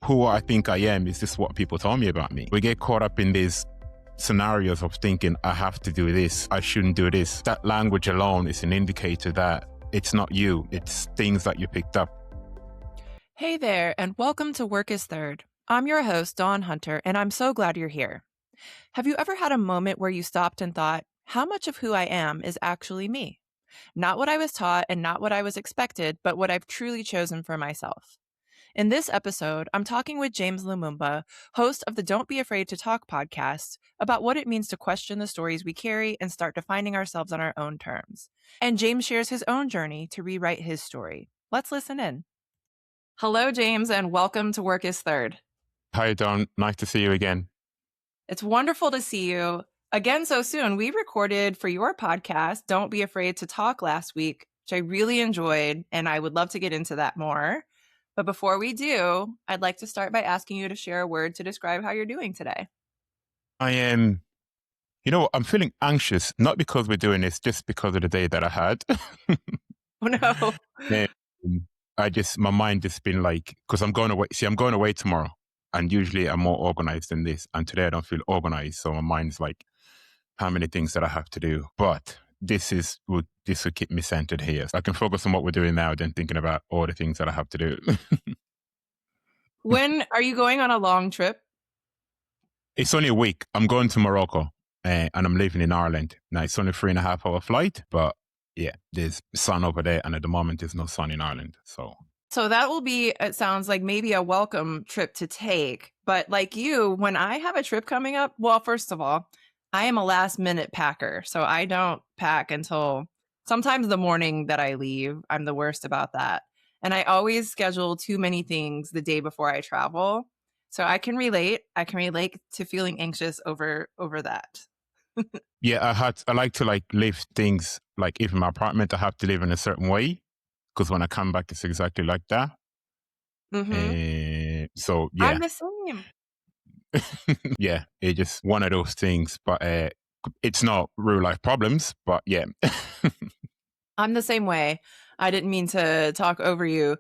who I think I am? Is this what people told me about me? We get caught up in these scenarios of thinking, I have to do this, I shouldn't do this. That language alone is an indicator that it's not you, it's things that you picked up. Hey there, and welcome to Work is Third. I'm your host, Dawn Hunter, and I'm so glad you're here. Have you ever had a moment where you stopped and thought, how much of who I am is actually me? Not what I was taught and not what I was expected, but what I've truly chosen for myself. In this episode, I'm talking with James Lumumba, host of the Don't Be Afraid to Talk podcast, about what it means to question the stories we carry and start defining ourselves on our own terms. And James shares his own journey to rewrite his story. Let's listen in. Hello, James, and welcome to Work is Third. Hi, Don. Nice to see you again. It's wonderful to see you again so soon. We recorded for your podcast, Don't Be Afraid to Talk, last week, which I really enjoyed, and I would love to get into that more. But before we do, I'd like to start by asking you to share a word to describe how you're doing today. I am, I'm feeling anxious, not because we're doing this, just because of the day that I had. Oh, no. My mind just been like, because I'm going away. See, I'm going away tomorrow. And usually I'm more organized than this. And today I don't feel organized. So my mind's like, how many things that I have to do? But this will keep me centered here. So I can focus on what we're doing now than thinking about all the things that I have to do. When are you going on a long trip? It's only a week. I'm going to Morocco and I'm living in Ireland. Now it's only 3.5 hour flight, but yeah, there's sun over there. And at the moment there's no sun in Ireland. So that will be, it sounds like maybe a welcome trip to take. But like you, when I have a trip coming up, well, first of all, I am a last minute packer. So I don't pack until sometimes the morning that I leave. I'm the worst about that. And I always schedule too many things the day before I travel. So I can relate. I can relate to feeling anxious over that. Yeah, I like to live things, like even my apartment, I have to live in a certain way. Because when I come back, it's exactly like that. Mm-hmm. So, yeah. I'm the same. Yeah, it's just one of those things. But it's not real life problems. But yeah. I'm the same way. I didn't mean to talk over you.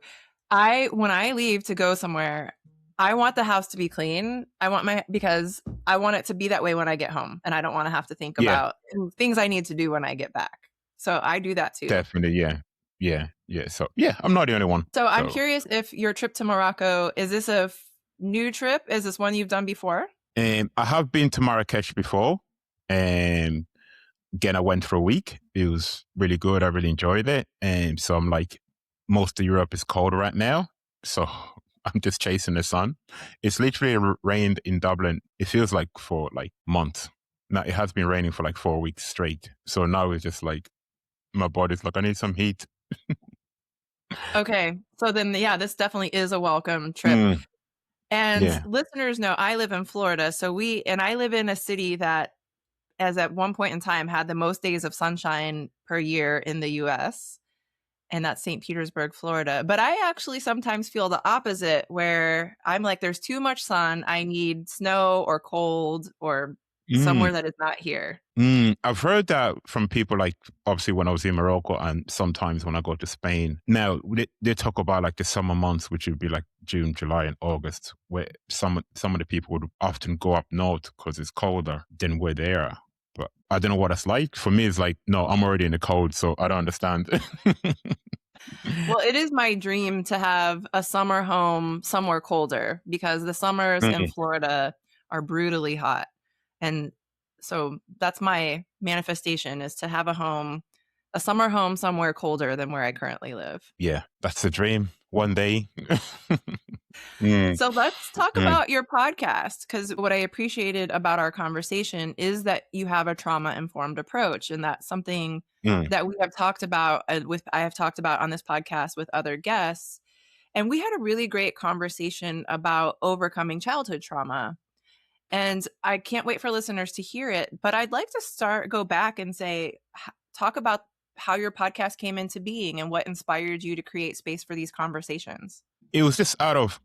When I leave to go somewhere, I want the house to be clean. Because I want it to be that way when I get home. And I don't want to have to think about things I need to do when I get back. So I do that too. Definitely, yeah. Yeah. So, yeah, I'm not the only one. So I'm curious if your trip to Morocco, is this a new trip? Is this one you've done before? I have been to Marrakesh before. Again, I went for a week. It was really good. I really enjoyed it. So I'm like, most of Europe is cold right now. So I'm just chasing the sun. It's literally rained in Dublin. It feels like for months. Now it has been raining for 4 weeks straight. So now it's just like, my body's like, I need some heat. Okay. So then, this definitely is a welcome trip. And listeners know I live in Florida. And I live in a city that, as at one point in time, had the most days of sunshine per year in the US. And that's St. Petersburg, Florida. But I actually sometimes feel the opposite, where I'm like, there's too much sun. I need snow or cold or somewhere that is not here. I've heard that from people, obviously when I was in Morocco and sometimes when I go to Spain. Now, they talk about the summer months, which would be June, July and August, where some of the people would often go up north because it's colder than where they are. But I don't know what it's like. For me, it's no, I'm already in the cold, so I don't understand. Well, it is my dream to have a summer home somewhere colder, because the summers in Florida are brutally hot. And so that's my manifestation, is to have a summer home somewhere colder than where I currently live. Yeah, that's the dream. One day. So let's talk about your podcast, because what I appreciated about our conversation is that you have a trauma-informed approach. And that's something that we have talked about I have talked about on this podcast with other guests. And we had a really great conversation about overcoming childhood trauma. And I can't wait for listeners to hear it. But I'd like to go back and talk about how your podcast came into being and what inspired you to create space for these conversations. It was just out of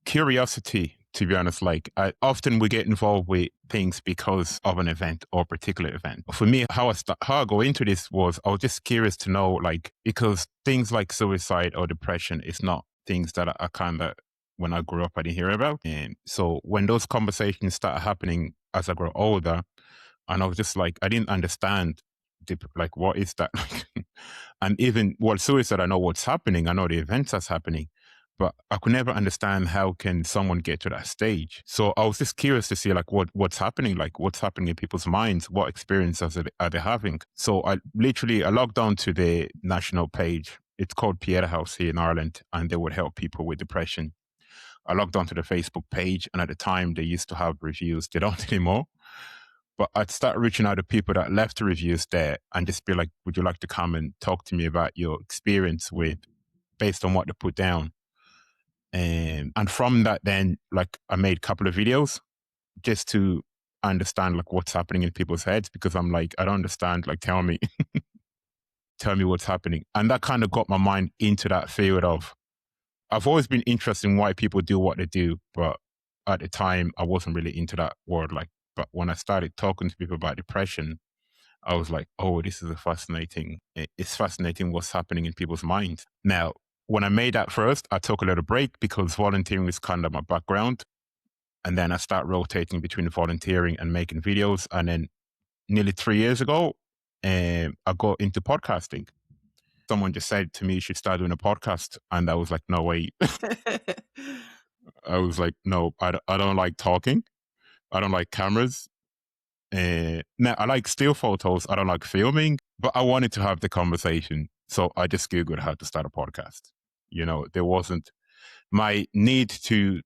curiosity, to be honest. I often we get involved with things because of an event or a particular event. For me, how I go into this was, I was just curious to know, because things like suicide or depression is not things that I kind of when I grew up, I didn't hear about. And so when those conversations started happening as I grew older, and I was just like, I didn't understand, like, what is that? And even, well, suicide, I know what's happening. I know the events that's happening, but I could never understand how can someone get to that stage. So I was just curious to see like what's happening, like what's happening in people's minds, what experiences are they having. So I logged on to the national page. It's called Pieta House here in Ireland, and they would help people with depression. I logged onto the Facebook page, and at the time they used to have reviews. They don't anymore. But I'd start reaching out to people that left the reviews there and just be like, would you like to come and talk to me about your experience with, based on what they put down? And from that, then, like, I made a couple of videos just to understand like what's happening in people's heads, because I'm like, I don't understand. Like, tell me, tell me what's happening. And that kind of got my mind into that field of, I've always been interested in why people do what they do, but at the time I wasn't really into that world. Like, but when I started talking to people about depression, I was like, oh, this is it's fascinating what's happening in people's minds. Now, when I made that first, I took a little break because volunteering is kind of my background. And then I start rotating between volunteering and making videos. And then nearly 3 years ago, I got into podcasting. Someone just said to me, you should start doing a podcast. And I was like, no, wait. I was like, no, I don't like talking. I don't like cameras. Now, I like still photos. I don't like filming, but I wanted to have the conversation. So I just Googled how to start a podcast. There wasn't, my need to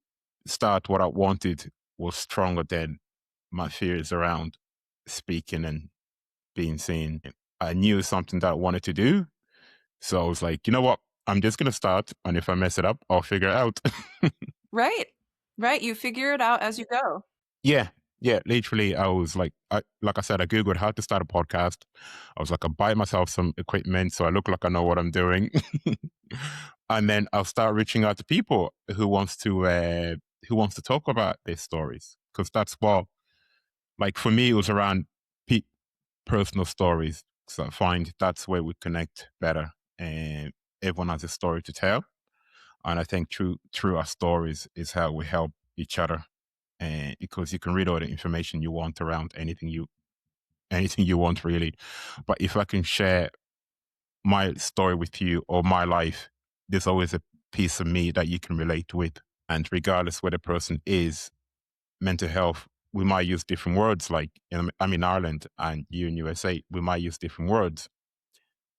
start what I wanted was stronger than my fears around speaking and being seen. I knew something that I wanted to do. So I was like, you know what? I'm just going to start. And if I mess it up, I'll figure it out. Right. Right. You figure it out as you go. Yeah. Yeah. Literally, I was like, like I said, I Googled how to start a podcast. I was like, I buy myself some equipment so I look like I know what I'm doing. And then I'll start reaching out to people who wants to talk about their stories. Because that's what, like, for me, it was around personal stories. So I find that's where we connect better. And everyone has a story to tell. And I think through our stories is how we help each other. And because you can read all the information you want around anything you want, really. But if I can share my story with you or my life, there's always a piece of me that you can relate with. And regardless where the person is, mental health, we might use different words. Like, I'm in Ireland and you in USA, we might use different words,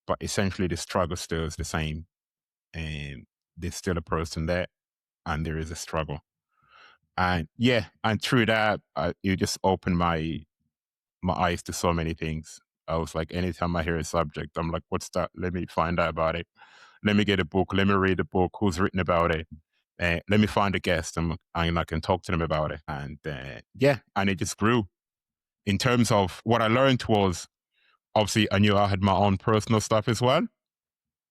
but essentially the struggle still is the same. And there's still a person there, and there is a struggle. And yeah, and through that, you just opened my eyes to so many things. I was like, anytime I hear a subject, I'm like, what's that? Let me find out about it. Let me get a book. Let me read a book. Who's written about it? Let me find a guest and I can talk to them about it. And yeah, and it just grew. In terms of what I learned was, obviously, I knew I had my own personal stuff as well,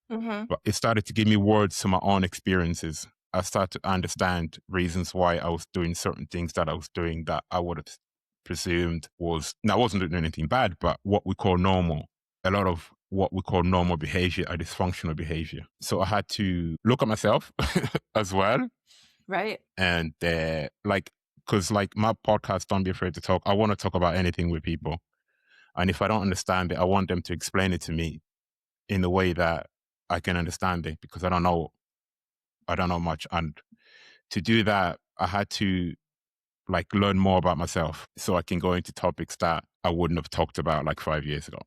but it started to give me words to my own experiences. I started to understand reasons why I was doing certain things that I was doing that I would have presumed was, now I wasn't doing anything bad, but what we call normal. A lot of what we call normal behavior are dysfunctional behavior. So I had to look at myself as well. Right. And because like my podcast, Don't Be Afraid to Talk, I want to talk about anything with people. And if I don't understand it, I want them to explain it to me in a way that I can understand it, because I don't know much. And to do that, I had to like learn more about myself so I can go into topics that I wouldn't have talked about like 5 years ago.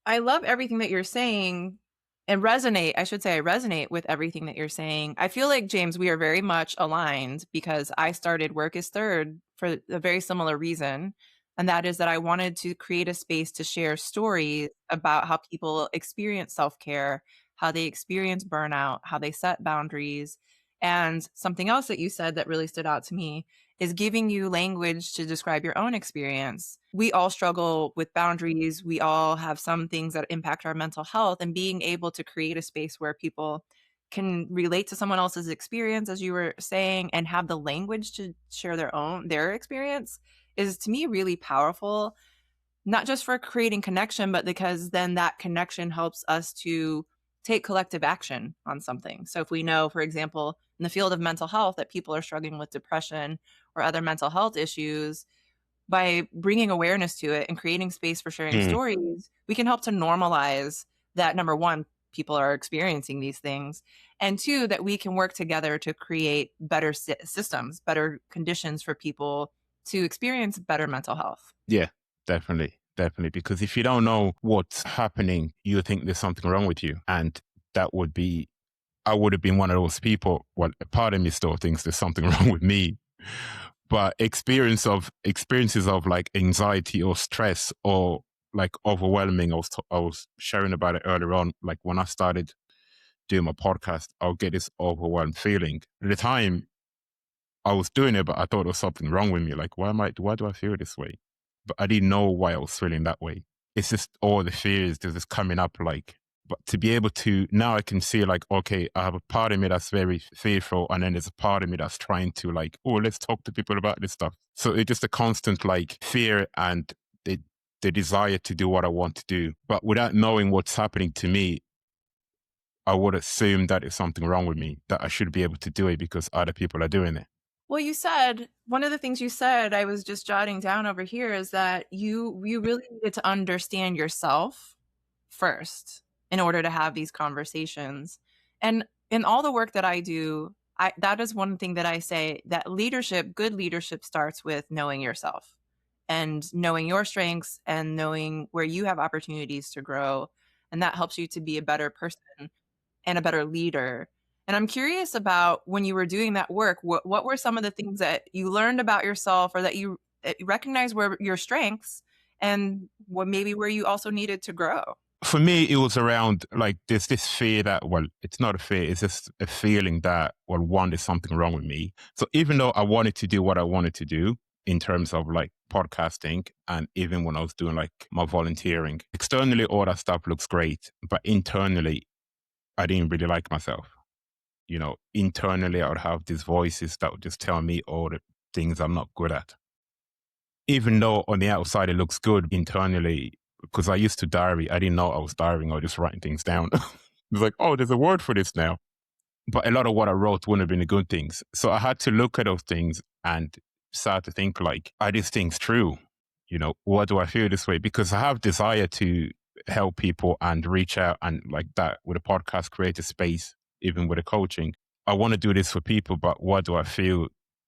I love everything that you're saying and I should say I resonate with everything that you're saying. I feel like, James, we are very much aligned because I started Work is Third for a very similar reason. And that is that I wanted to create a space to share stories about how people experience self-care, how they experience burnout, how they set boundaries. And something else that you said that really stood out to me is giving you language to describe your own experience. We all struggle with boundaries. We all have some things that impact our mental health, and being able to create a space where people can relate to someone else's experience, as you were saying, and have the language to share their experience is, to me, really powerful, not just for creating connection, but because then that connection helps us to take collective action on something. So if we know, for example, in the field of mental health, that people are struggling with depression or other mental health issues, by bringing awareness to it and creating space for sharing stories, we can help to normalize that, number one, people are experiencing these things, and two, that we can work together to create better systems, better conditions for people to experience better mental health. Yeah, definitely. Definitely. Because if you don't know what's happening, you think there's something wrong with you. And that would be, I would have been one of those people. Well, a part of me still thinks there's something wrong with me. But experiences of like anxiety or stress or like overwhelming, I was sharing about it earlier on. Like when I started doing my podcast, I'll get this overwhelmed feeling. At the time, I was doing it, but I thought there was something wrong with me. Like, why do I feel this way? But I didn't know why I was feeling that way. It's just all the fears that is coming up. Like, but to be able to, now I can see like, okay, I have a part of me that's very fearful. And then there's a part of me that's trying to like, oh, let's talk to people about this stuff. So it's just a constant like fear and the desire to do what I want to do. But without knowing what's happening to me, I would assume that it's something wrong with me, that I should be able to do it because other people are doing it. Well, you said, one of the things you said, I was just jotting down over here, is that you really needed to understand yourself first in order to have these conversations. And in all the work that I do, that is one thing that I say, that good leadership starts with knowing yourself and knowing your strengths and knowing where you have opportunities to grow. And that helps you to be a better person and a better leader. And I'm curious about, when you were doing that work, what were some of the things that you learned about yourself, or that you recognized were your strengths, and what maybe where you also needed to grow? For me, it was around like there's this fear that, well, it's not a fear, it's just a feeling that, well, one, there's something wrong with me. So even though I wanted to do what I wanted to do in terms of like podcasting, and even when I was doing like my volunteering, externally, all that stuff looks great, but internally, I didn't really like myself. You know, internally, I would have these voices that would just tell me all the things I'm not good at. Even though on the outside it looks good, internally, because I used to diary, I didn't know I was diarying or just writing things down. It's like, oh, there's a word for this now. But a lot of what I wrote wouldn't have been the good things. So I had to look at those things and start to think like, are these things true? You know, why do I feel this way? Because I have desire to help people and reach out, and like that with a podcast, create a space, even with a coaching. I want to do this for people, but why do I feel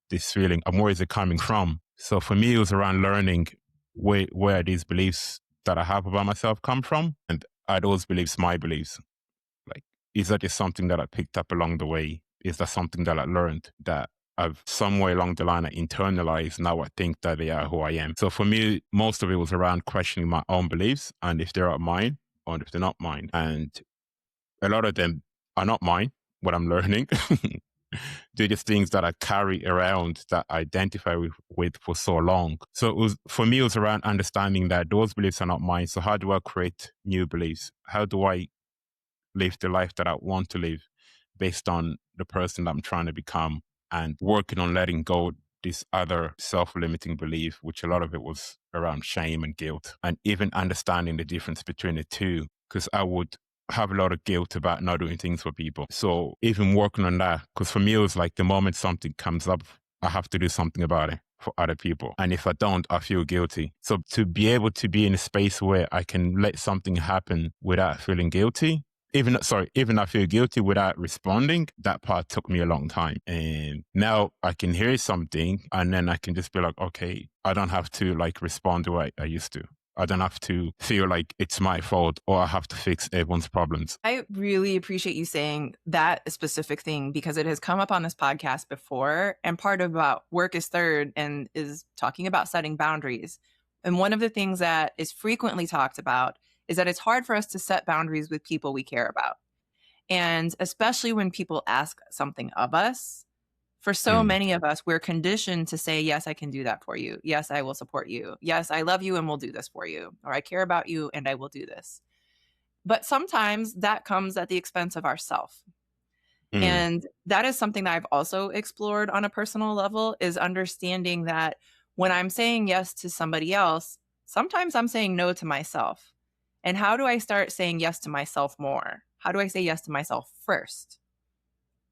this feeling, and where is it coming from? So for me, it was around learning where these beliefs that I have about myself come from, and are those beliefs my beliefs? Like, is that just something that I picked up along the way? Is that something that I learned that I've somewhere along the line I internalized? Now I think that they are who I am. So for me, most of it was around questioning my own beliefs, and if they're mine or if they're not mine. And a lot of them are not mine, what I'm learning. They're just things that I carry around, that I identify with for so long. So for me, it was around understanding that those beliefs are not mine. So how do I create new beliefs? How do I live the life that I want to live based on the person that I'm trying to become, and working on letting go this other self-limiting belief, which a lot of it was around shame and guilt, and even understanding the difference between the two, because I would have a lot of guilt about not doing things for people. So even working on that, because for me, it was like the moment something comes up, I have to do something about it for other people. And if I don't, I feel guilty. So to be able to be in a space where I can let something happen without feeling guilty, even I feel guilty without responding, that part took me a long time. And now I can hear something and then I can just be like, okay, I don't have to like respond the way I used to. I don't have to feel like it's my fault or I have to fix everyone's problems. I really appreciate you saying that specific thing, because it has come up on this podcast before. And part of about work is third and is talking about setting boundaries. And one of the things that is frequently talked about is that it's hard for us to set boundaries with people we care about. And especially when people ask something of us, for so many of us, we're conditioned to say, yes, I can do that for you. Yes, I will support you. Yes, I love you and will do this for you. Or I care about you and I will do this. But sometimes that comes at the expense of ourself. And that is something that I've also explored on a personal level, is understanding that when I'm saying yes to somebody else, sometimes I'm saying no to myself. And how do I start saying yes to myself more? how do I say yes to myself first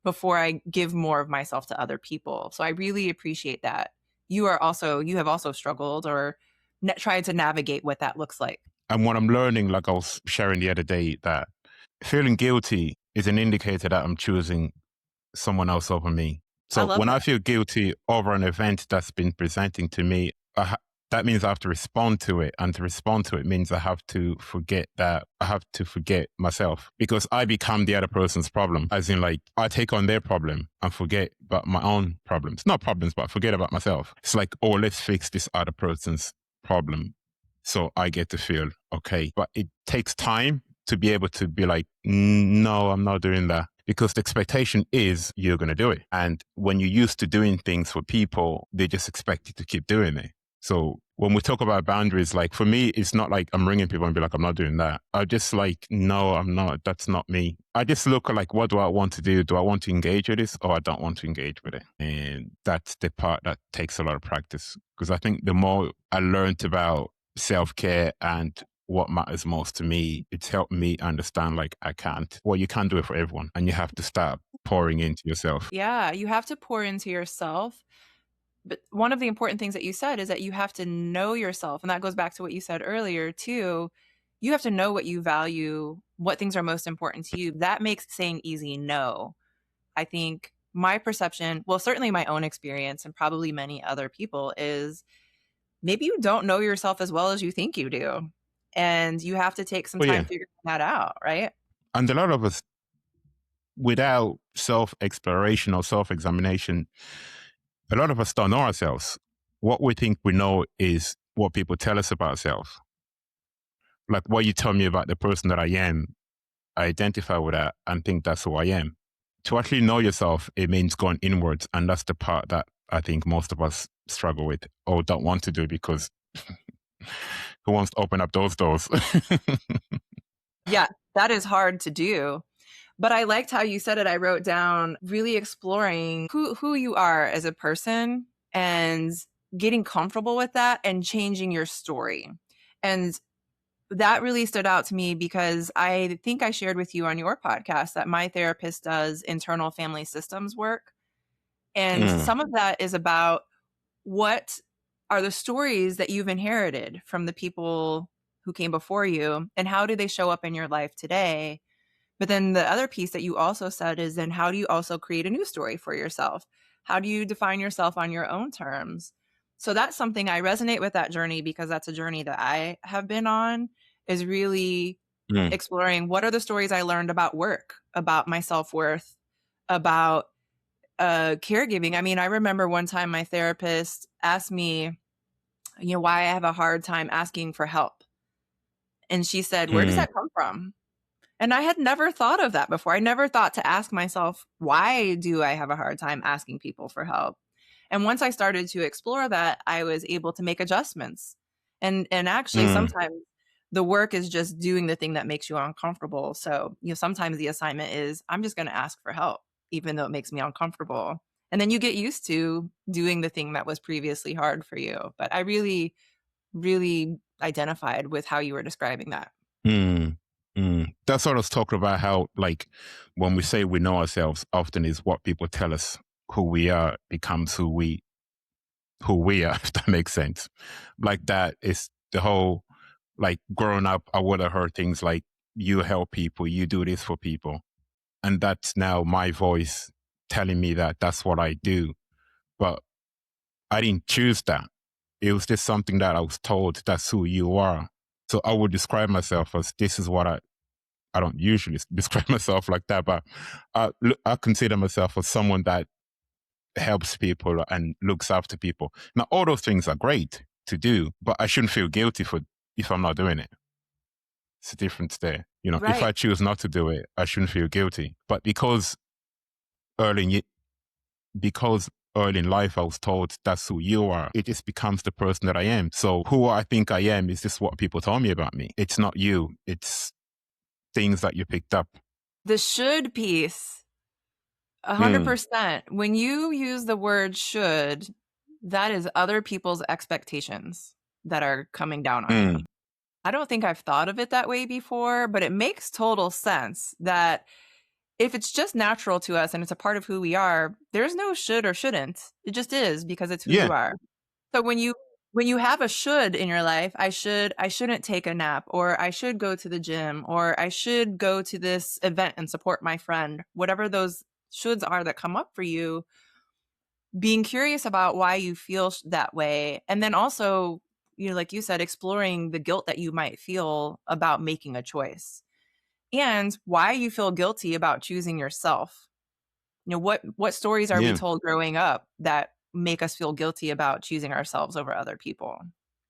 before I give more of myself to other people? So I really appreciate that. You have also struggled or tried to navigate what that looks like. And what I'm learning, like I was sharing the other day, that feeling guilty is an indicator that I'm choosing someone else over me. I So love when that. I feel guilty over an event that's been presenting to me, that means I have to respond to it. And to respond to it means I have to forget myself, because I become the other person's problem. As in, like, I take on their problem and forget about my own problems. Not problems, but forget about myself. It's like, oh, let's fix this other person's problem so I get to feel okay. But it takes time to be able to be like, no, I'm not doing that. Because the expectation is you're going to do it. And when you're used to doing things for people, they just expect you to keep doing it. So when we talk about boundaries, like for me, it's not like I'm ringing people and be like, I'm not doing that. I just like, no, I'm not. That's not me. I just look at like, what do I want to do? Do I want to engage with this or I don't want to engage with it? And that's the part that takes a lot of practice. Because I think the more I learned about self-care and what matters most to me, it's helped me understand like you can't do it for everyone, and you have to start pouring into yourself. Yeah, you have to pour into yourself. But one of the important things that you said is that you have to know yourself. And that goes back to what you said earlier, too. You have to know what you value, what things are most important to you. That makes saying easy no. I think my perception, well, certainly my own experience and probably many other people, is maybe you don't know yourself as well as you think you do. And you have to take some Oh time yeah. figuring that out, right? And a lot of us, without self-exploration or self-examination, a lot of us don't know ourselves. What we think we know is what people tell us about ourselves. Like what you tell me about the person that I am, I identify with that and think that's who I am. To actually know yourself, it means going inwards. And that's the part that I think most of us struggle with or don't want to do, because who wants to open up those doors? Yeah, that is hard to do. But I liked how you said it. I wrote down really exploring who you are as a person and getting comfortable with that and changing your story. And that really stood out to me because I think I shared with you on your podcast that my therapist does internal family systems work. And some of that is about what are the stories that you've inherited from the people who came before you, and how do they show up in your life today? But then the other piece that you also said is, then how do you also create a new story for yourself? How do you define yourself on your own terms? So that's something I resonate with, that journey, because that's a journey that I have been on, is really exploring what are the stories I learned about work, about my self-worth, about caregiving. I mean, I remember one time my therapist asked me, why I have a hard time asking for help. And she said, where does that come from? And I had never thought of that before. I never thought to ask myself, why do I have a hard time asking people for help? And once I started to explore that, I was able to make adjustments. And actually sometimes the work is just doing the thing that makes you uncomfortable. So, sometimes the assignment is, I'm just going to ask for help, even though it makes me uncomfortable. And then you get used to doing the thing that was previously hard for you. But I really, really identified with how you were describing that. That's what I was talking about, how like when we say we know ourselves, often is what people tell us who we are becomes who we are, if that makes sense. Like that is the whole, like growing up, I would have heard things like, you help people, you do this for people. And that's now my voice telling me that that's what I do. But I didn't choose that. It was just something that I was told, that's who you are. So I would describe myself as, this is what I don't usually describe myself like that, but I consider myself as someone that helps people and looks after people. Now, all those things are great to do, but I shouldn't feel guilty if I'm not doing it. It's a difference there. If Right. I choose not to do it, I shouldn't feel guilty. But because early in, early in life I was told that's who you are, it just becomes the person that I am. So who I think I am is just what people told me about me. It's not you. It's things that you picked up. The should piece, 100%. When you use the word should, that is other people's expectations that are coming down on you. I don't think I've thought of it that way before, but it makes total sense that if it's just natural to us and it's a part of who we are, there's no should or shouldn't. It just is because it's who Yeah, you are. So when you have a should in your life, I shouldn't take a nap, or I should go to the gym, or I should go to this event and support my friend. Whatever those shoulds are that come up for you, being curious about why you feel that way, and then also, like you said, exploring the guilt that you might feel about making a choice and why you feel guilty about choosing yourself. What stories are we yeah, told growing up that make us feel guilty about choosing ourselves over other people?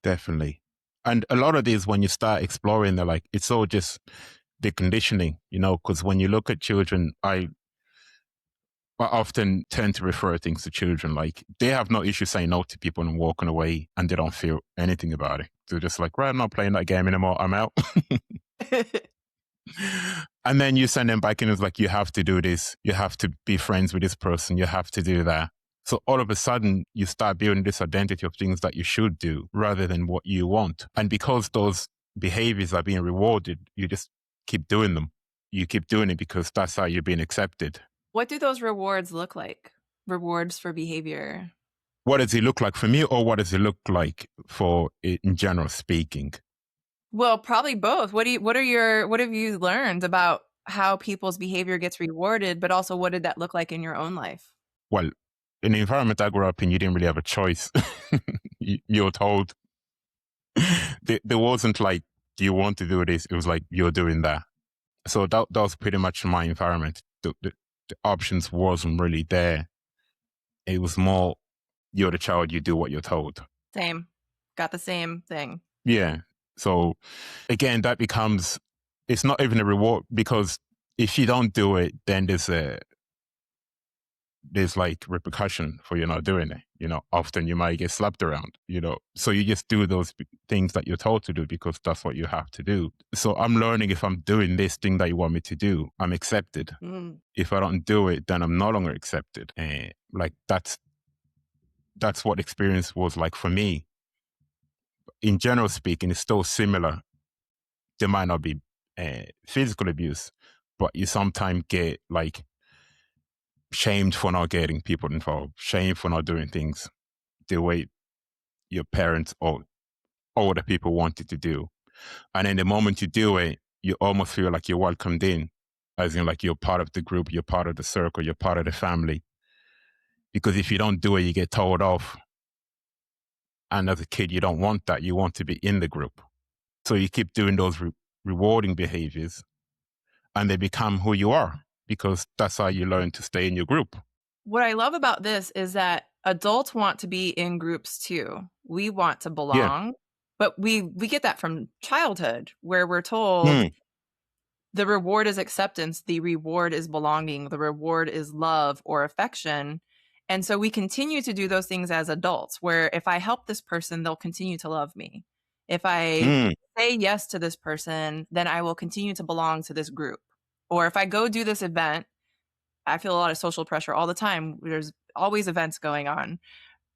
definitely. And a lot of these, when you start exploring, they're like, it's all just the conditioning, because when you look at children, I often tend to refer things to children like they have no issue saying no to people and walking away, and they don't feel anything about it. They're just like, right, I'm not playing that game anymore. I'm out. And then you send them back and it's like, you have to do this. You have to be friends with this person. You have to do that. So all of a sudden, you start building this identity of things that you should do rather than what you want. And because those behaviors are being rewarded, you just keep doing them. You keep doing it because that's how you're being accepted. What do those rewards look like? Rewards for behavior. What does it look like for me, or what does it look like for it in general speaking? Well, probably both. What have you learned about how people's behavior gets rewarded, but also what did that look like in your own life? Well, in the environment I grew up in, you didn't really have a choice. You were told. There wasn't like, do you want to do this? It was like, you're doing that. So that was pretty much my environment. The options wasn't really there. It was more, you're the child, you do what you're told. Same. Got the same thing. Yeah. So again, that becomes, it's not even a reward, because if you don't do it, then there's like repercussion for you not doing it. Often you might get slapped around, so you just do those things that you're told to do because that's what you have to do. So I'm learning, if I'm doing this thing that you want me to do, I'm accepted. Mm. If I don't do it, then I'm no longer accepted. Like that's what experience was like for me. In general speaking, it's still similar. There might not be physical abuse, but you sometimes get like shamed for not getting people involved, shamed for not doing things the way your parents or older people wanted to do. And then the moment you do it, you almost feel like you're welcomed in, as in like you're part of the group, you're part of the circle, you're part of the family. Because if you don't do it, you get told off. And as a kid, you don't want that. You want to be in the group. So you keep doing those rewarding behaviors, and they become who you are, because that's how you learn to stay in your group. What I love about this is that adults want to be in groups too. We want to Yeah. belong, but we get that from childhood, where we're told Mm, the reward is acceptance, the reward is belonging, the reward is love or affection. And so we continue to do those things as adults, where if I help this person, they'll continue to love me. If I mm, say yes to this person, then I will continue to belong to this group. Or if I go do this event, I feel a lot of social pressure all the time. There's always events going on.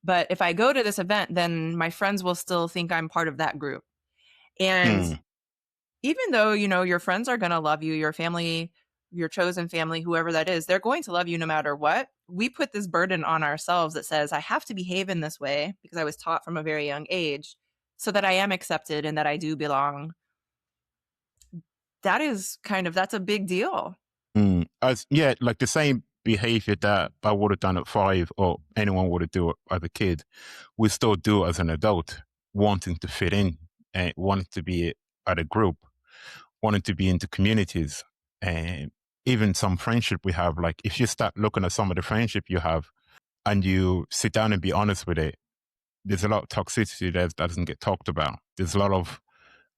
But if I go to this event, then my friends will still think I'm part of that group. And mm, even though, your friends are going to love you, your family, your chosen family, whoever that is, they're going to love you no matter what. We put this burden on ourselves that says, I have to behave in this way because I was taught from a very young age so that I am accepted and that I do belong. That's a big deal. like the same behavior that I would have done at 5, or anyone would have done as a kid, we still do as an adult, wanting to fit in and wanting to be at a group, wanting to be into communities. And even some friendship we have, like if you start looking at some of the friendship you have and you sit down and be honest with it, there's a lot of toxicity that doesn't get talked about. There's a lot of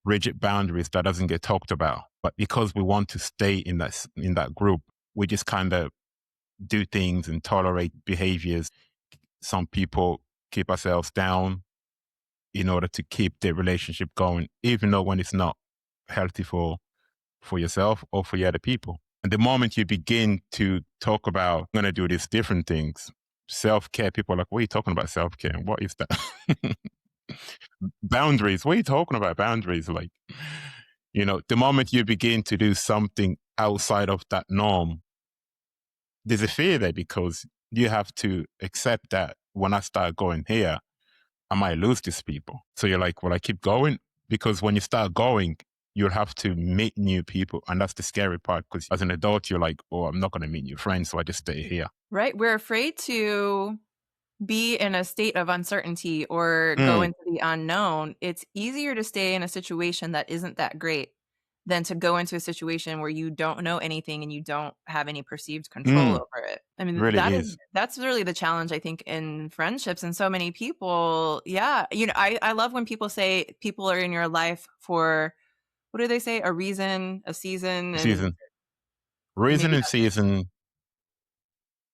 rigid boundaries that doesn't get talked about. But because we want to stay in that group, we just kind of do things and tolerate behaviors. Some people keep ourselves down in order to keep the relationship going, even though when it's not healthy for yourself or for the other people. And the moment you begin to talk about, I'm going to do these different things, self-care, people are like, what are you talking about self-care? What is that? Boundaries. What are you talking about? Boundaries. Like, the moment you begin to do something outside of that norm, there's a fear there because you have to accept that when I start going here, I might lose these people. So you're like, well, I keep going? Because when you start going, you'll have to meet new people. And that's the scary part because as an adult, you're like, oh, I'm not going to meet new friends. So I just stay here. Right. We're afraid to be in a state of uncertainty or go into the unknown. It's easier to stay in a situation that isn't that great than to go into a situation where you don't know anything and you don't have any perceived control over it. I mean, Really is. that's really the challenge, I think, in friendships. And so many people, I love when people say people are in your life for, what do they say? A reason, a season, and Season. Reason maybe and season.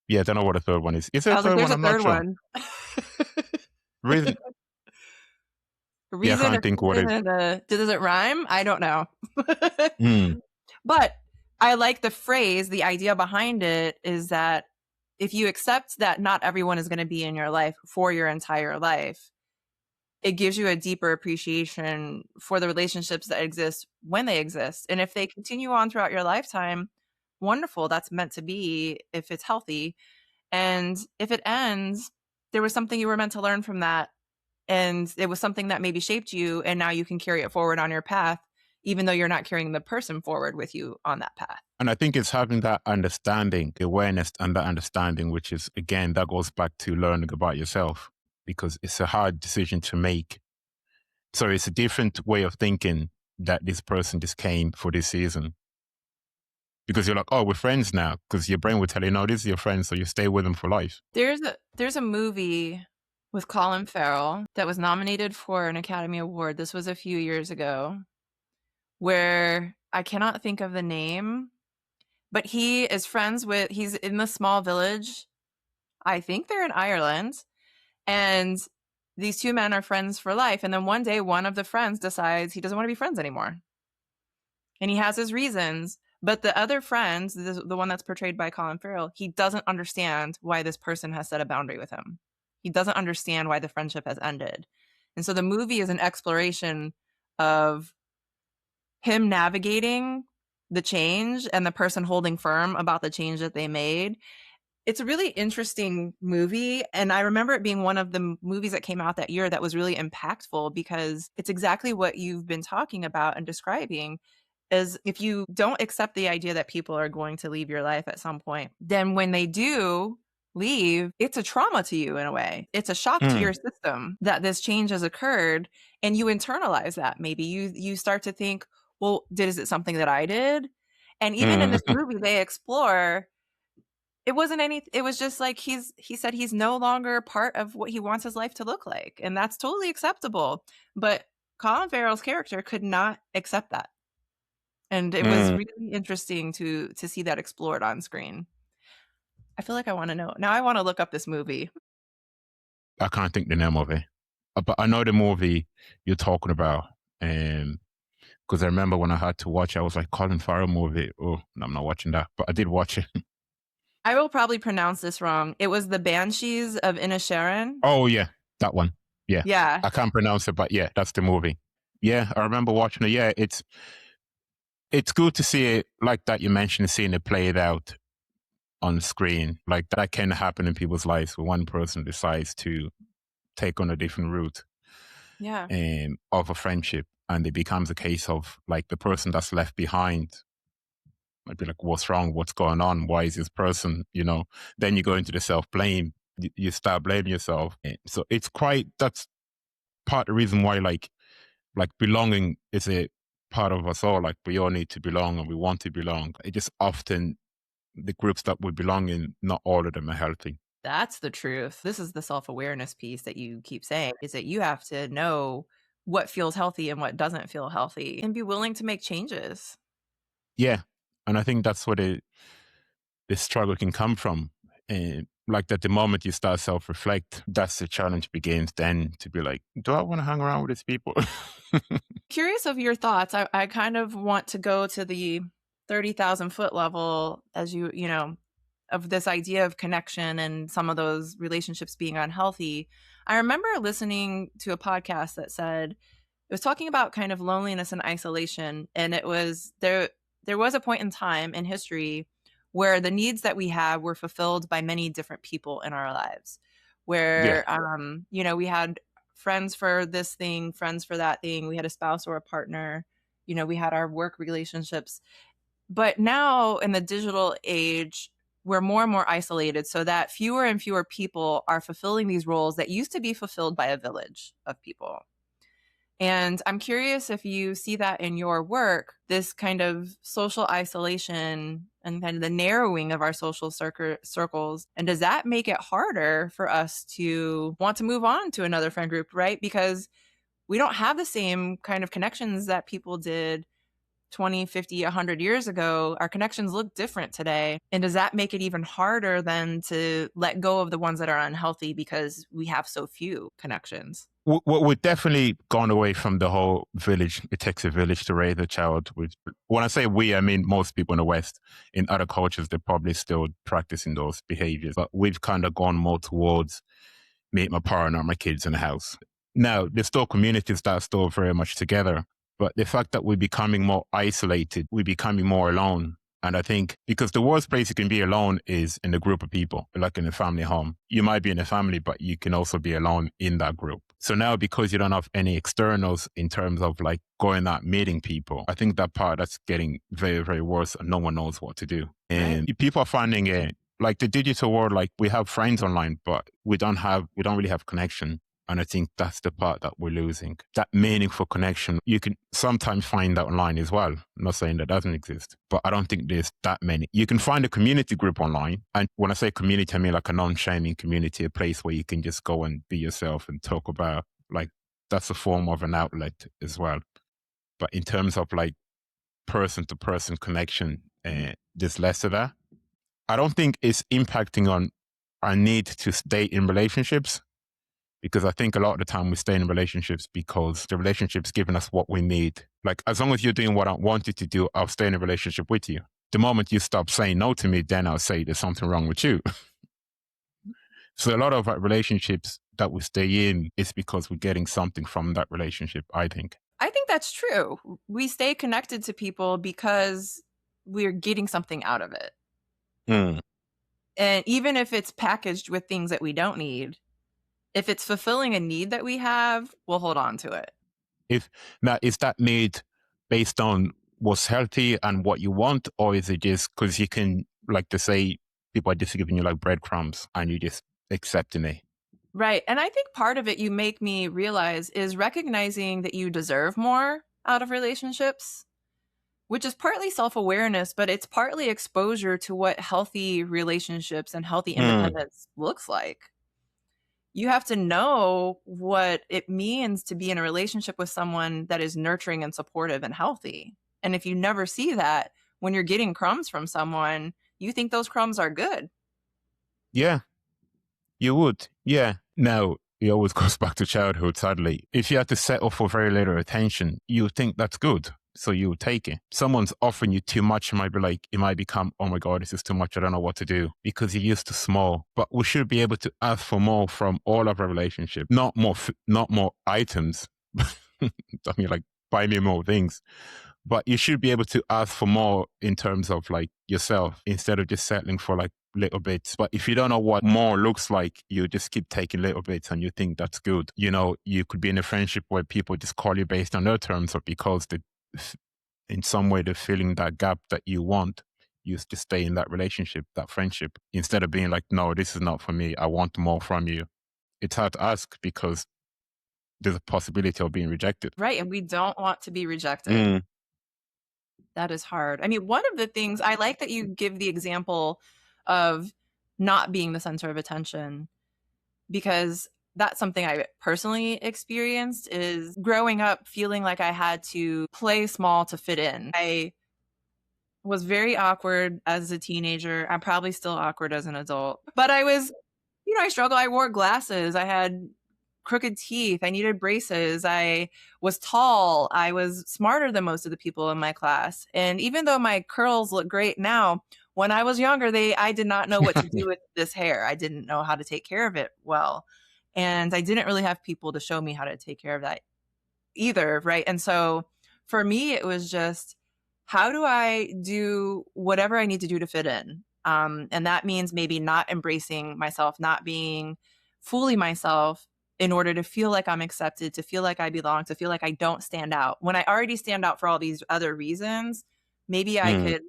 Yeah, I don't know what the third one is. Is there I a was like, third there's one? a I'm not third sure. one. Reason. A Yeah, I reason, a can't think what it season, and does it rhyme? I don't know. is. But I like the phrase, the idea behind it is that if you accept that not everyone is going to be in your life for your entire life, it gives you a deeper appreciation for the relationships that exist when they exist. And if they continue on throughout your lifetime, wonderful. That's meant to be if it's healthy. And if it ends, there was something you were meant to learn from that. And it was something that maybe shaped you. And now you can carry it forward on your path, even though you're not carrying the person forward with you on that path. And I think it's having that understanding, awareness and that understanding, which is, again, that goes back to learning about yourself because it's a hard decision to make. So it's a different way of thinking that this person just came for this season. Because you're like, oh, we're friends now. Because your brain will tell you, no, this is your friend, so you stay with them for life. There's a movie with Colin Farrell that was nominated for an Academy Award. This was a few years ago, where I cannot think of the name, but he's in the small village. I think they're in Ireland, and these two men are friends for life. And then one day, one of the friends decides he doesn't want to be friends anymore. And he has his reasons. But the other friend, the one that's portrayed by Colin Farrell, he doesn't understand why this person has set a boundary with him. He doesn't understand why the friendship has ended. And so the movie is an exploration of him navigating the change and the person holding firm about the change that they made. It's a really interesting movie. And I remember it being one of the movies that came out that year that was really impactful because it's exactly what you've been talking about and describing. Is if you don't accept the idea that people are going to leave your life at some point, then when they do leave, it's a trauma to you in a way. It's a shock to your system that this change has occurred, and you internalize that. Maybe you start to think, well, is it something that I did? And even in this movie, they explore it wasn't it was just like he said he's no longer part of what he wants his life to look like, and that's totally acceptable. But Colin Farrell's character could not accept that. And it was really interesting to see that explored on screen. I feel like I want to know. Now I want to look up this movie. I can't think the name of it. But I know the movie you're talking about. Because I remember when I had to watch it, I was like, Colin Farrell movie. Oh, no, I'm not watching that. But I did watch it. I will probably pronounce this wrong. It was The Banshees of Inisherin. Oh, yeah. That one. Yeah. Yeah. I can't pronounce it, but yeah, that's the movie. Yeah, I remember watching it. Yeah, it's good to see it like that you mentioned, seeing it played out on screen. Like that can happen in people's lives where one person decides to take on a different route of a friendship. And it becomes a case of like the person that's left behind might be like, what's wrong? What's going on? Why is this person, Then you go into the self-blame. You start blaming yourself. So that's part of the reason why like belonging is a part of us all. Like we all need to belong and we want to belong. It just often the groups that we belong in, not all of them are healthy. That's the truth. This is the self-awareness piece that you keep saying, is that you have to know what feels healthy and what doesn't feel healthy and be willing to make changes. Yeah. And I think that's where the struggle can come from. And like that, the moment you start self-reflect, that's the challenge begins then to be like, do I want to hang around with these people? Curious of your thoughts. I kind of want to go to the 30,000 foot level as you of this idea of connection and some of those relationships being unhealthy, I remember listening to a podcast that said it was talking about kind of loneliness and isolation, and it was there was a point in time in history where the needs that we have were fulfilled by many different people in our lives, Yeah. where we had friends for this thing, friends for that thing, we had a spouse or a partner, we had our work relationships. But now in the digital age, we're more and more isolated, so that fewer and fewer people are fulfilling these roles that used to be fulfilled by a village of people. And I'm curious if you see that in your work, this kind of social isolation and kind of the narrowing of our social circles. And does that make it harder for us to want to move on to another friend group, right? Because we don't have the same kind of connections that people did 20, 50, 100 years ago. Our connections look different today. And does that make it even harder then to let go of the ones that are unhealthy because we have so few connections? We've definitely gone away from the whole village. It takes a village to raise a child. When I say we, I mean most people in the West. In other cultures, they're probably still practicing those behaviors. But we've kind of gone more towards meet my partner, my kids in the house. Now, there's still communities that are still very much together. But the fact that we're becoming more isolated, we're becoming more alone. And I think because the worst place you can be alone is in a group of people, like in a family home. You might be in a family, but you can also be alone in that group. So now because you don't have any externals in terms of like going out meeting people, I think that part that's getting very, very worse and no one knows what to do. And people are finding it like the digital world, like we have friends online, but we don't really have connection. And I think that's the part that we're losing. That meaningful connection, you can sometimes find that online as well. I'm not saying that doesn't exist, but I don't think there's that many. You can find a community group online. And when I say community, I mean like a non-shaming community, a place where you can just go and be yourself and talk about, like, that's a form of an outlet as well. But in terms of like person-to-person connection, there's less of that. I don't think it's impacting on our need to stay in relationships. Because I think a lot of the time we stay in relationships because the relationship's giving us what we need. Like, as long as you're doing what I want you to do, I'll stay in a relationship with you. The moment you stop saying no to me, then I'll say there's something wrong with you. So a lot of relationships that we stay in is because we're getting something from that relationship, I think. I think that's true. We stay connected to people because we're getting something out of it. And even if it's packaged with things that we don't need, if it's fulfilling a need that we have, we'll hold on to it. Is that need based on what's healthy and what you want, or is it just because you can, like to say, people are just giving you like breadcrumbs and you just accepting it? Right. And I think part of it you make me realize is recognizing that you deserve more out of relationships, which is partly self-awareness, but it's partly exposure to what healthy relationships and healthy independence looks like. You have to know what it means to be in a relationship with someone that is nurturing and supportive and healthy. And if you never see that, when you're getting crumbs from someone, you think those crumbs are good. Yeah, you would. Yeah. Now, it always goes back to childhood, sadly. If you had to settle for very little attention, you would think that's good. So you would take it. Someone's offering you too much, it might become, oh my God, this is too much. I don't know what to do because you're used to small. But we should be able to ask for more from all of our relationship, not more items. I mean, like, buy me more things. But you should be able to ask for more in terms of like yourself instead of just settling for like little bits. But if you don't know what more looks like, you just keep taking little bits and you think that's good. You know, you could be in a friendship where people just call you based on their terms or because in some way they're filling that gap that you want. You just stay in that relationship, that friendship, instead of being like, no, this is not for me. I want more from you. It's hard to ask because there's a possibility of being rejected. Right. And we don't want to be rejected. That is hard. I mean, one of the things I like that you give the example of not being the center of attention, because that's something I personally experienced is growing up feeling like I had to play small to fit in. I was very awkward as a teenager. I'm probably still awkward as an adult, but I was, I struggled. I wore glasses. I had crooked teeth. I needed braces. I was tall. I was smarter than most of the people in my class. And even though my curls look great now, when I was younger, I did not know what to do with this hair. I didn't know how to take care of it well. And I didn't really have people to show me how to take care of that either, right? And so for me, it was just, how do I do whatever I need to do to fit in? And that means maybe not embracing myself, not being fully myself in order to feel like I'm accepted, to feel like I belong, to feel like I don't stand out. When I already stand out for all these other reasons, maybe I Mm. could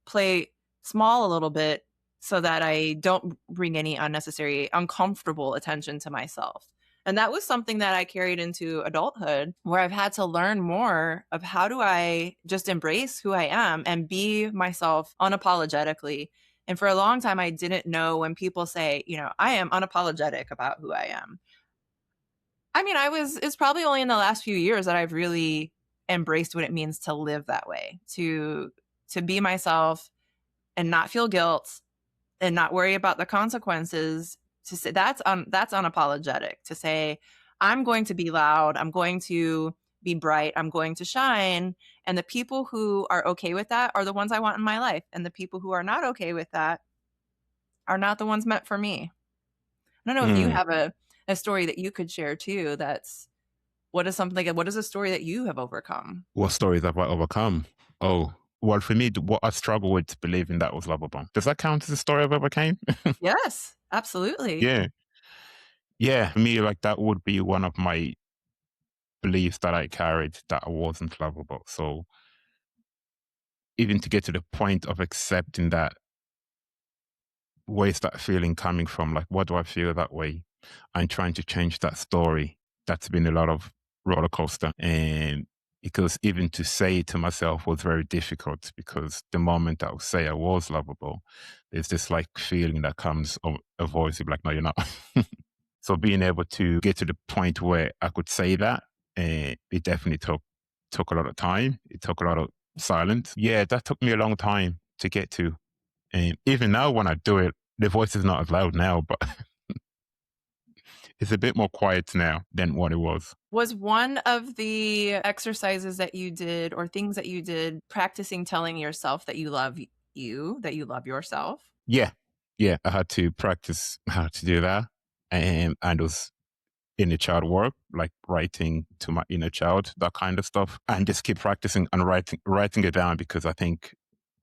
play small a little bit so that I don't bring any unnecessary, uncomfortable attention to myself. And that was something that I carried into adulthood, where I've had to learn more of how do I just embrace who I am and be myself unapologetically. And for a long time, I didn't know when people say, I am unapologetic about who I am. I mean, it's probably only in the last few years that I've really embraced what it means to live that way, to be myself and not feel guilt and not worry about the consequences. To say that's unapologetic, to say I'm going to be loud, I'm going to be bright, I'm going to shine, and the people who are okay with that are the ones I want in my life, and the people who are not okay with that are not the ones meant for me. I don't know if you Mm. have a story that you could share too. What is a story that you have overcome? What stories have I overcome? Oh, well, for me, what I struggle with believing that was lovable. Does that count as a story I've overcame? Yes, absolutely. Yeah. Yeah. For me, like that would be one of my beliefs that I carried, that I wasn't lovable. So even to get to the point of accepting that, where's that feeling coming from? Like, what do I feel that way? And trying to change that story. That's been a lot of roller coaster. And because even to say it to myself was very difficult, because the moment I would say I was lovable, there's this like feeling that comes, a voice be like, no, you're not. So being able to get to the point where I could say that, it definitely took a lot of time. It took a lot of silence. Yeah, that took me a long time to get to. And even now, when I do it, the voice is not as loud now, but it's a bit more quiet now than what it was. Was one of the exercises that you did or things that you did practicing telling yourself that you love that you love yourself? Yeah, yeah, I had to practice how to do that, and it was inner child work, like writing to my inner child, that kind of stuff, and just keep practicing and writing it down, because I think,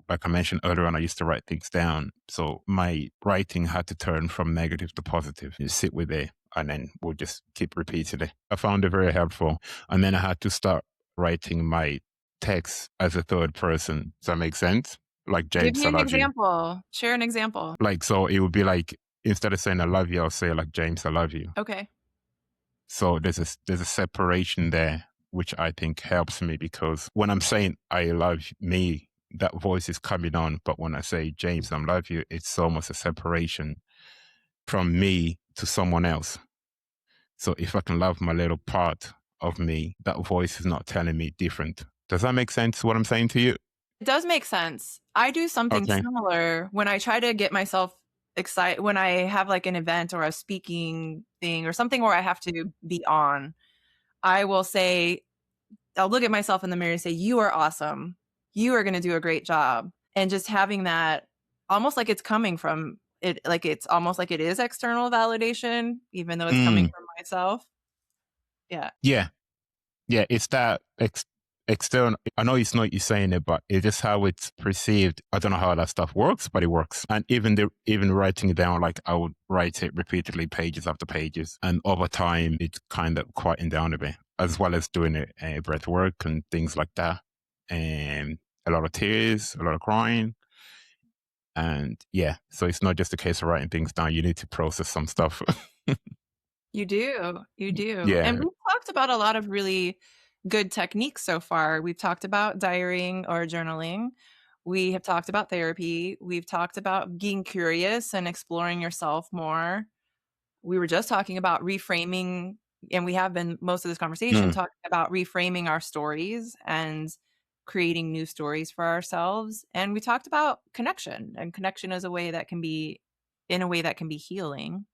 like I mentioned earlier on, I used to write things down. So my writing had to turn from negative to positive. You sit with it and then we'll just keep repeating it. I found it very helpful. And then I had to start writing my text as a third person. Does that make sense? Like, Give James, me I an love you. example. Share an example. Like, so it would be like, instead of saying I love you, I'll say like, James, I love you. Okay. So there's a separation there, which I think helps me, because when I'm saying I love me, that voice is coming on. But when I say James, I love you, it's almost a separation from me to someone else. So if I can love my little part of me, that voice is not telling me different. Does that make sense what I'm saying to you? It does make sense. I do something Okay. similar when I try to get myself excited when I have like an event or a speaking thing or something where I have to be on. I will say, I'll look at myself in the mirror and say, "You are awesome. You are going to do a great job." And just having that almost like it's coming from it, like it's almost like it is external validation, even though it's coming Mm, from myself. Yeah. yeah. Yeah, it's that external. I know it's not you saying it, but it's just how it's perceived. I don't know how that stuff works, but it works. And even writing it down, like I would write it repeatedly, pages after pages, and over time, it's kind of quieting down a bit, as well as doing it breath work and things like that, and a lot of tears, a lot of crying, and yeah. So it's not just a case of writing things down. You need to process some stuff. You do. You do. And Yeah. we've talked about a lot of really good techniques so far. We've talked about diarying or journaling. We have talked about therapy. We've talked about being curious and exploring yourself more. We were just talking about reframing, and we have been most of this conversation Mm, talking about reframing our stories and creating new stories for ourselves. And we talked about connection, and connection is a way that can be in a way that can be healing.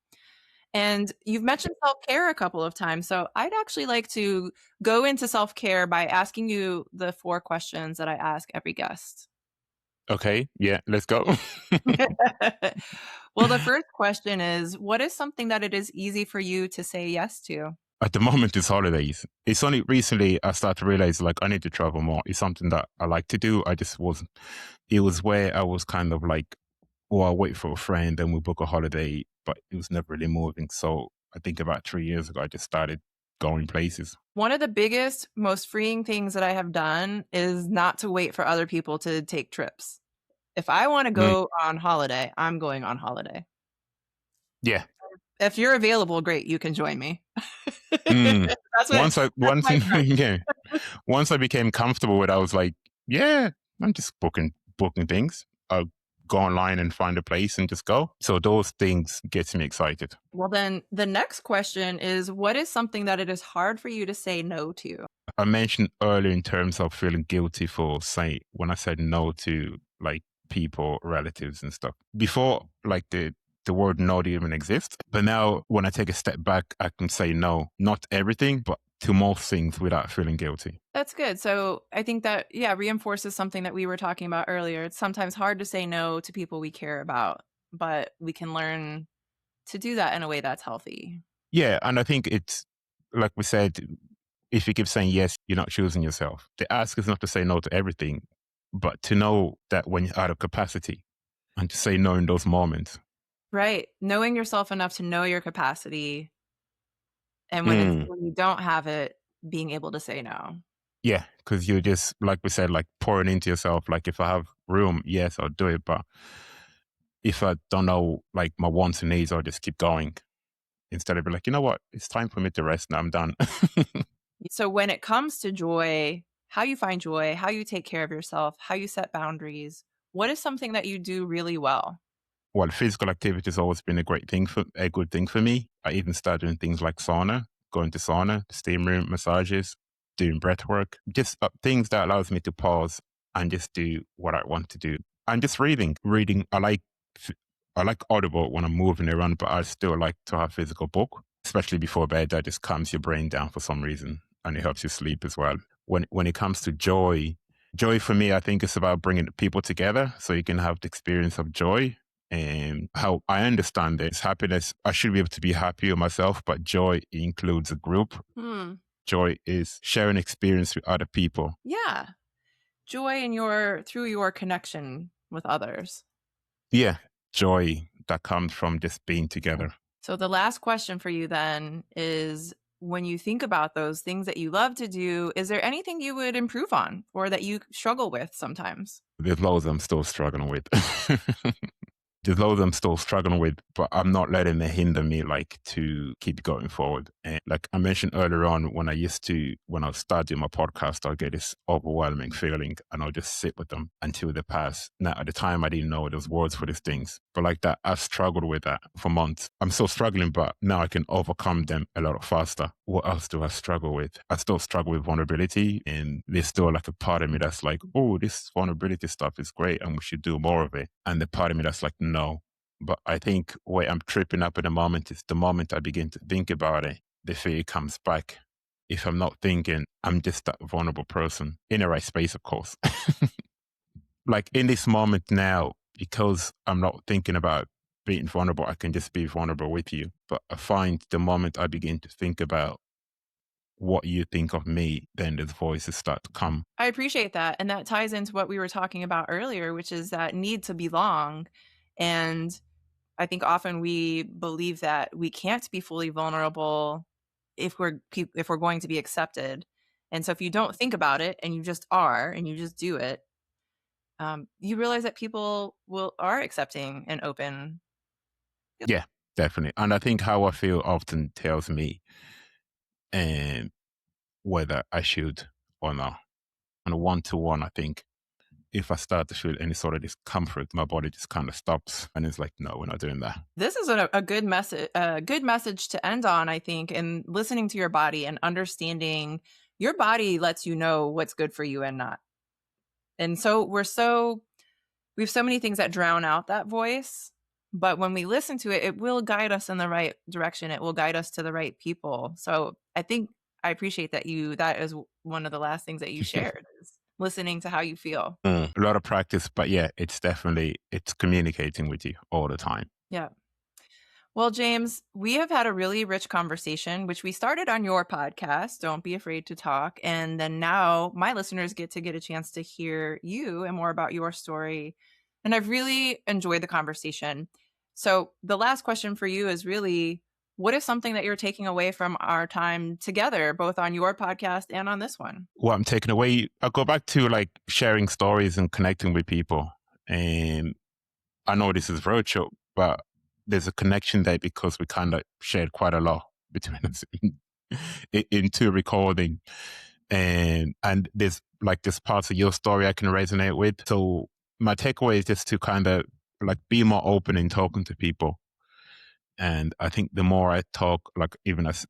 And you've mentioned self-care a couple of times. So I'd actually like to go into self-care by asking you the 4 questions that I ask every guest. Okay, yeah, let's go. Well, the first question is, what is something that it is easy for you to say yes to? At the moment, it's holidays. It's only recently I started to realize like I need to travel more. It's something that I like to do. I just wasn't. It was where I was kind of like, oh, I'll wait for a friend and we'll book a holiday, but it was never really moving. So I think about 3 years ago, I just started going places. One of the biggest, most freeing things that I have done is not to wait for other people to take trips. If I want to Mm, go on holiday, I'm going on holiday. yeah. If you're available, great, you can join me. Mm. That's what Once I that's once my approach. yeah, once I became comfortable with it, I was like, yeah, I'm just booking things. I'll go online and find a place and just go. So those things gets me excited. Well, then the next question is, what is something that it is hard for you to say no to? I mentioned earlier in terms of feeling guilty for saying when I said no to like people, relatives and stuff. Before like the word no didn't even exist. But now when I take a step back, I can say no, not everything, but to most things without feeling guilty. That's good. So I think that, yeah, reinforces something that we were talking about earlier. It's sometimes hard to say no to people we care about, but we can learn to do that in a way that's healthy. Yeah. And I think it's like we said, if you keep saying yes, you're not choosing yourself. The ask is not to say no to everything, but to know that when you're out of capacity and to say no in those moments. Right. Knowing yourself enough to know your capacity, and Mm. when you don't have it, being able to say no. Yeah, because you're just like we said, like pouring into yourself. Like if I have room, yes, I'll do it. But if I don't know, like my wants and needs, I'll just keep going instead of be like, you know what, it's time for me to rest. Now I'm done. So when it comes to joy, how you find joy, how you take care of yourself, how you set boundaries, what is something that you do really well? Well, physical activity has always been a good thing for me. I even started doing things like sauna, going to sauna, steam room massages, doing breath work, just things that allows me to pause and just do what I want to do. And just reading. Reading, f- I like Audible when I'm moving around, but I still like to have physical book, especially before bed. That just calms your brain down for some reason, and it helps you sleep as well. When it comes to joy, joy for me, I think it's about bringing people together so you can have the experience of joy. And how I understand it is happiness. I should be able to be happy with myself, but joy includes a group. Hmm. Joy is sharing experience with other people. Yeah. Joy in your through your connection with others. Yeah, joy that comes from just being together. So the last question for you then is, when you think about those things that you love to do, is there anything you would improve on or that you struggle with sometimes? There's loads I'm still struggling with. There's loads I'm still struggling with, but I'm not letting it hinder me like to keep going forward. And like I mentioned earlier on, when I was starting my podcast, I'll get this overwhelming feeling and I'll just sit with them until they pass. Now, at the time, I didn't know there's words for these things, but like that, I've struggled with that for months. I'm still struggling, but now I can overcome them a lot faster. What else do I struggle with? I still struggle with vulnerability, and there's still like a part of me that's like, oh, this vulnerability stuff is great and we should do more of it. And the part of me that's like, no. But I think where I'm tripping up at the moment is the moment I begin to think about it, the fear comes back. If I'm not thinking, I'm just that vulnerable person in the right space, of course. Like in this moment now, because I'm not thinking about being vulnerable, I can just be vulnerable with you. But I find the moment I begin to think about what you think of me, then those voices start to come. I appreciate that. And that ties into what we were talking about earlier, which is that need to belong. And I think often we believe that we can't be fully vulnerable if we're going to be accepted. And so if you don't think about it and you just are and you just do it, you realize that people will are accepting and open. Yeah, definitely. And I think how I feel often tells me and whether I should or not. On a one-to-one, I think if I start to feel any sort of discomfort, my body just kind of stops and it's like, no, we're not doing that. This is a good message to end on, I think, and listening to your body and understanding your body lets you know what's good for you and not. And so we have so many things that drown out that voice, but when we listen to it, it will guide us in the right direction. It will guide us to the right people. So I think I appreciate that that is one of the last things that you shared. listening to how you feel. A lot of practice, but yeah, it's communicating with you all the time. Yeah. Well, James, we have had a really rich conversation, which we started on your podcast, Don't Be Afraid to Talk. And then now my listeners get a chance to hear you and more about your story. And I've really enjoyed the conversation. So the last question for you is really, what is something that you're taking away from our time together, both on your podcast and on this one? What I'm taking away, I go back to like sharing stories and connecting with people. And I know this is virtual, but there's a connection there because we kind of shared quite a lot between us into recording. And there's like this parts of your story I can resonate with. So my takeaway is just to kind of like be more open in talking to people. And I think the more I talk, like even as,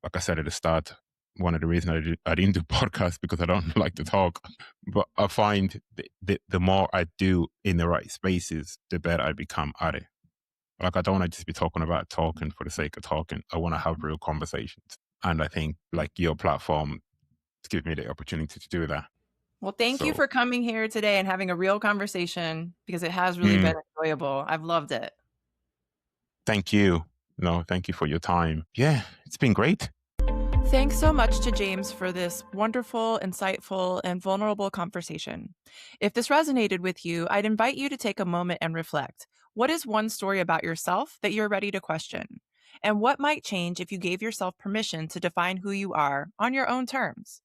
like I said at the start, one of the reasons I didn't do podcasts because I don't like to talk, but I find the more I do in the right spaces, the better I become at it. Like I don't want to just be talking about talking for the sake of talking. I want to have real conversations. And I think like your platform gives me the opportunity to do that. Well, thank you for coming here today and having a real conversation because it has really been enjoyable. I've loved it. Thank you. No, thank you for your time. Yeah, it's been great. Thanks so much to James for this wonderful, insightful, and vulnerable conversation. If this resonated with you, I'd invite you to take a moment and reflect. What is one story about yourself that you're ready to question? And what might change if you gave yourself permission to define who you are on your own terms?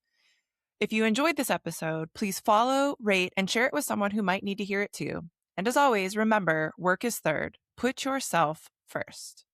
If you enjoyed this episode, please follow, rate, and share it with someone who might need to hear it too. And as always, remember, work is third. Put yourself first.